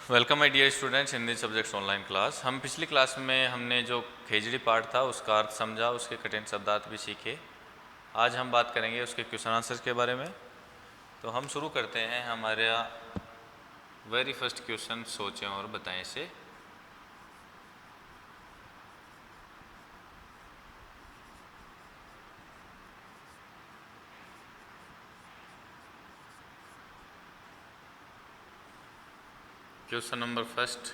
Welcome my dear students in this subjects online class. हम पिछली class में हमने जो खेजड़ी पार्ट था उसका अर्थ समझा, उसके कठिन शब्दार्थ भी सीखे। आज हम बात करेंगे उसके क्वेश्चन आंसर्स के बारे में। तो हम शुरू करते हैं हमारा वेरी फर्स्ट क्वेश्चन सोचें और बताएं से। क्वेश्चन नंबर फर्स्ट,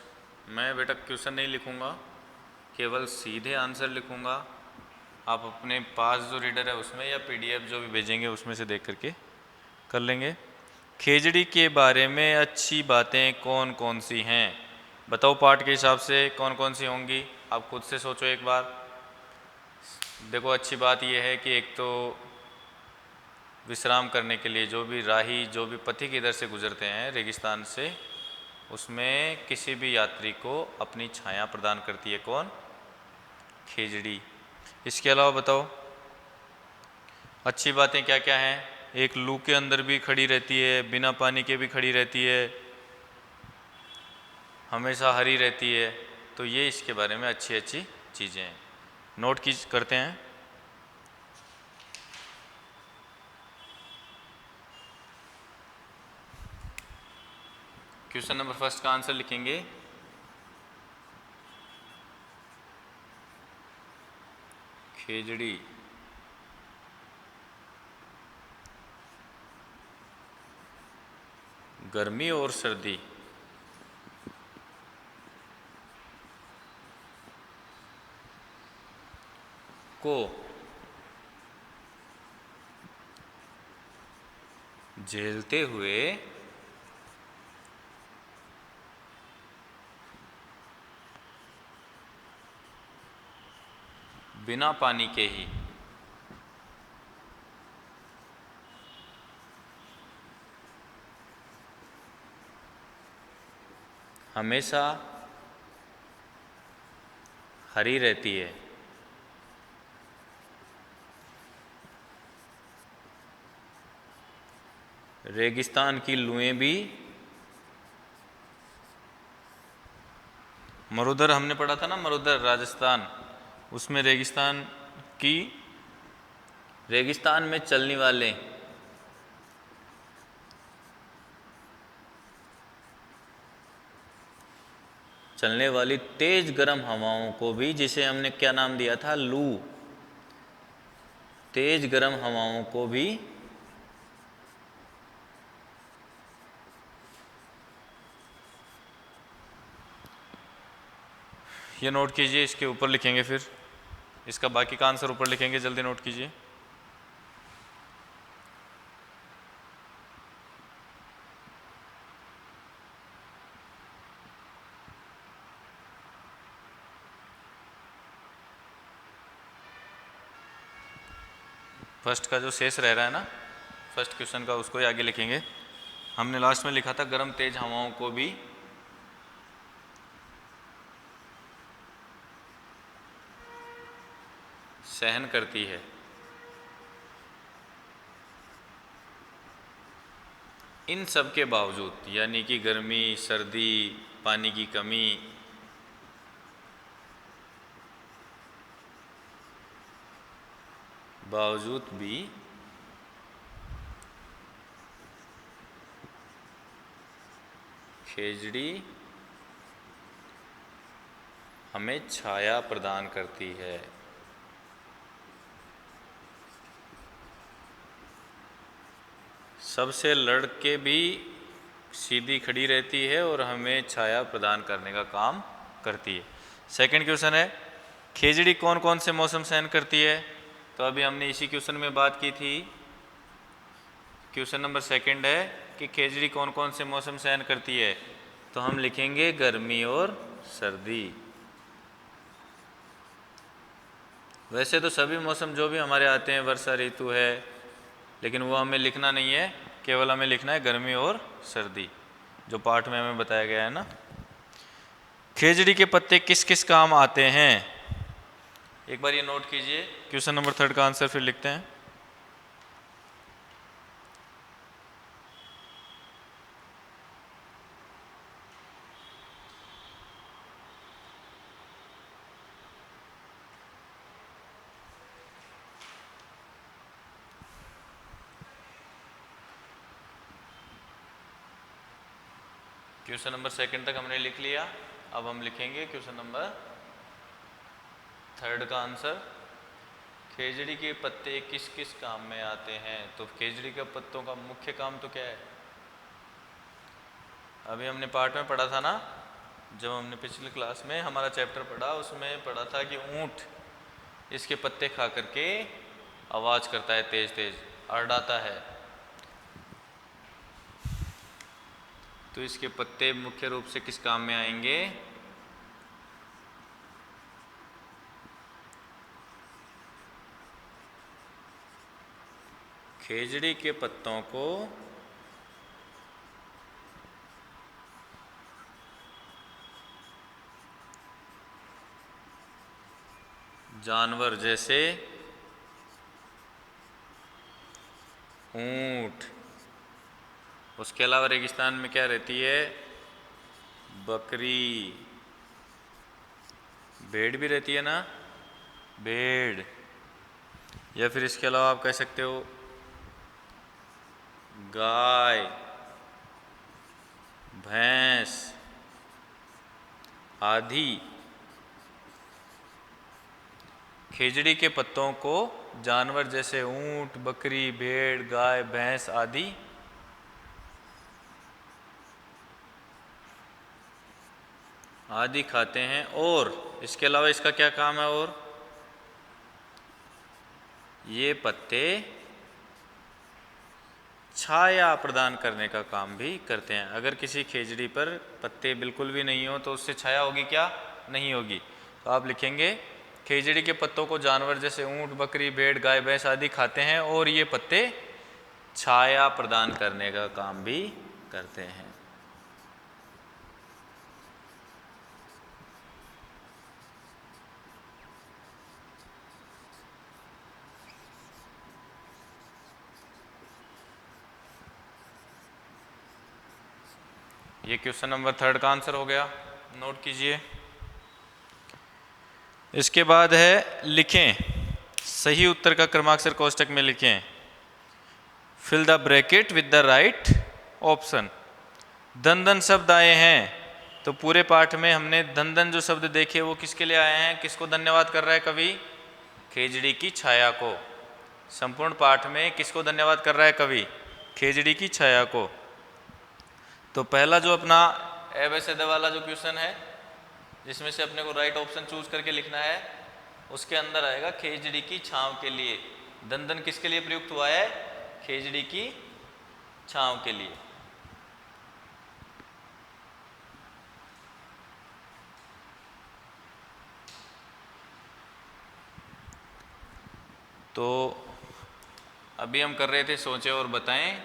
मैं बेटा क्वेश्चन नहीं लिखूंगा, केवल सीधे आंसर लिखूंगा। आप अपने पास जो रीडर है उसमें या पीडीएफ जो भी भेजेंगे उसमें से देख करके कर लेंगे। खेजड़ी के बारे में अच्छी बातें कौन कौन सी हैं? बताओ पाठ के हिसाब से कौन कौन सी होंगी, आप खुद से सोचो एक बार। देखो, अच्छी बात यह है कि एक तो विश्राम करने के लिए जो भी राही, जो भी पथिक इधर से गुजरते हैं रेगिस्तान से, उसमें किसी भी यात्री को अपनी छाया प्रदान करती है। कौन? खेजड़ी। इसके अलावा बताओ अच्छी बातें क्या क्या हैं? एक लू के अंदर भी खड़ी रहती है, बिना पानी के भी खड़ी रहती है, हमेशा हरी रहती है। तो ये इसके बारे में अच्छी अच्छी चीज़ें हैं। नोट की करते हैं। क्वेश्चन नंबर फर्स्ट का आंसर लिखेंगे खेजड़ी गर्मी और सर्दी को झेलते हुए बिना पानी के ही हमेशा हरी रहती है। रेगिस्तान की लुएं भी, मरुधर हमने पढ़ा था ना, मरुधर राजस्थान, उसमें रेगिस्तान की, रेगिस्तान में चलने वाले चलने वाली तेज गर्म हवाओं को भी, जिसे हमने क्या नाम दिया था? लू। तेज गर्म हवाओं को भी ये नोट कीजिए, इसके ऊपर लिखेंगे, फिर इसका बाकी का आंसर ऊपर लिखेंगे। जल्दी नोट कीजिए। फर्स्ट का जो शेष रह रहा है ना, फर्स्ट क्वेश्चन का, उसको ही आगे लिखेंगे। हमने लास्ट में लिखा था गर्म तेज हवाओं को भी सहन करती है। इन सब के बावजूद, यानी कि गर्मी, सर्दी, पानी की कमी, बावजूद भी खेजड़ी हमें छाया प्रदान करती है। सबसे लड़ के भी सीधी खड़ी रहती है और हमें छाया प्रदान करने का काम करती है। सेकंड क्वेश्चन है, खेजड़ी कौन कौन से मौसम सहन करती है? तो अभी हमने इसी क्वेश्चन में बात की थी। क्वेश्चन नंबर सेकंड है कि खेजड़ी कौन कौन से मौसम सहन करती है? तो हम लिखेंगे गर्मी और सर्दी। वैसे तो सभी मौसम जो भी हमारे आते हैं, वर्षा ऋतु है, लेकिन वो हमें लिखना नहीं है, केवल हमें लिखना है गर्मी और सर्दी, जो पाठ में हमें बताया गया है ना। खेजड़ी के पत्ते किस किस काम आते हैं? एक बार ये नोट कीजिए। क्वेश्चन नंबर थर्ड का आंसर फिर लिखते हैं। क्वेश्चन नंबर सेकंड तक हमने लिख लिया। अब हम लिखेंगे क्वेश्चन नंबर थर्ड का आंसर। खेजड़ी के पत्ते किस किस काम में आते हैं? तो खेजड़ी के पत्तों का मुख्य काम तो क्या है? अभी हमने पार्ट में पढ़ा था ना, जब हमने पिछली क्लास में हमारा चैप्टर पढ़ा उसमें पढ़ा था कि ऊंट इसके पत्ते खा करके आवाज करता है, तेज तेज अड़ाता है। तो इसके पत्ते मुख्य रूप से किस काम में आएंगे? खेजड़ी के पत्तों को जानवर जैसे ऊंट, उसके अलावा रेगिस्तान में क्या रहती है? बकरी, भेड़ भी रहती है ना, भेड़। या फिर इसके अलावा आप कह सकते हो गाय, भैंस आदि। खेजड़ी के पत्तों को जानवर जैसे ऊंट, बकरी, भेड़, गाय, भैंस आदि खाते हैं। और इसके अलावा इसका क्या काम है? और ये पत्ते छाया प्रदान करने का काम भी करते हैं। अगर किसी खेजड़ी पर पत्ते बिल्कुल भी नहीं हो तो उससे छाया होगी क्या? नहीं होगी। तो आप लिखेंगे खेजड़ी के पत्तों को जानवर जैसे ऊंट, बकरी, भेड़, गाय, भैंस आदि खाते हैं और ये पत्ते छाया प्रदान करने का काम भी करते हैं। ये क्वेश्चन नंबर थर्ड का आंसर हो गया, नोट कीजिए। इसके बाद है लिखें, सही उत्तर का क्रमाक्षर कोष्टक में लिखें। Fill the bracket with the right option. धन धन शब्द आए हैं, तो पूरे पाठ में हमने धन धन जो शब्द देखे वो किसके लिए आए हैं? किसको धन्यवाद कर रहा है कवि? खेजड़ी की छाया को। संपूर्ण पाठ में किसको धन्यवाद कर रहा है कवि? खेजड़ी की छाया को। तो पहला जो अपना एबेसेडे वाला जो क्वेश्चन है, जिसमें से अपने को राइट ऑप्शन चूज करके लिखना है, उसके अंदर आएगा खेजड़ी की छांव के लिए। धन धन किसके लिए प्रयुक्त हुआ है? खेजड़ी की छांव के लिए। तो अभी हम कर रहे थे सोचे और बताएं,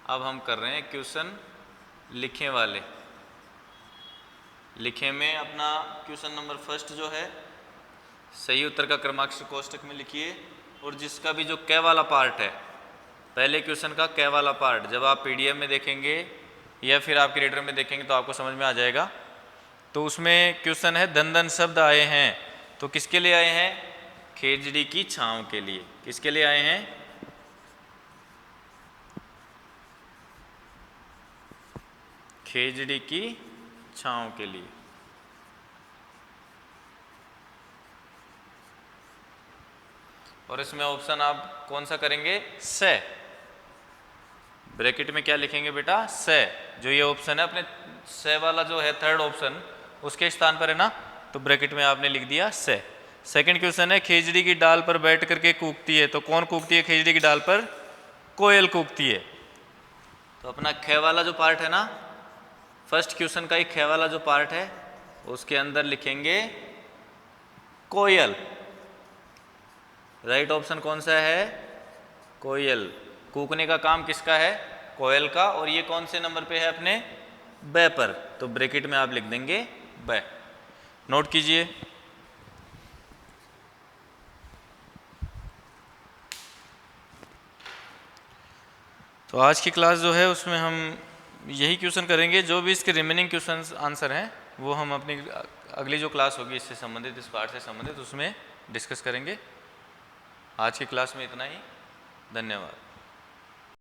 अब हम कर रहे हैं क्वेश्चन लिखें वाले। लिखें में अपना क्वेश्चन नंबर फर्स्ट जो है, सही उत्तर का क्रमाक्षर कोष्टक में लिखिए। और जिसका भी जो क वाला पार्ट है, पहले क्वेश्चन का क वाला पार्ट जब आप पीडीएफ में देखेंगे या फिर आपके रीडर में देखेंगे तो आपको समझ में आ जाएगा। तो उसमें क्वेश्चन है धन धन शब्द आए हैं, तो किसके लिए आए हैं? खेजड़ी की छांव के लिए। किसके लिए आए हैं? खेजड़ी की छांव के लिए। और इसमें ऑप्शन आप कौन सा करेंगे? से। ब्रैकेट में क्या लिखेंगे बेटा? से। जो ये ऑप्शन है अपने से वाला जो है थर्ड ऑप्शन, उसके स्थान पर है ना, तो ब्रैकेट में आपने लिख दिया से। सेकंड क्वेश्चन है खेजड़ी की डाल पर बैठ करके कूकती है, तो कौन कूकती है खेजड़ी की डाल पर? कोयल कूकती है। तो अपना ख वाला जो पार्ट है ना, फर्स्ट क्वेश्चन का ही ख वाला जो पार्ट है, उसके अंदर लिखेंगे कोयल। राइट ऑप्शन कौन सा है? कोयल। कूकने का काम किसका है? कोयल का। और ये कौन से नंबर पे है? अपने ब पर। तो ब्रैकेट में आप लिख देंगे ब। नोट कीजिए। तो आज की क्लास जो है उसमें हम यही क्वेश्चन करेंगे। जो भी इसके रिमेनिंग क्वेश्चन आंसर हैं वो हम अपनी अगली जो क्लास होगी इससे संबंधित, इस पार्ट से संबंधित, उसमें डिस्कस करेंगे। आज की क्लास में इतना ही। धन्यवाद।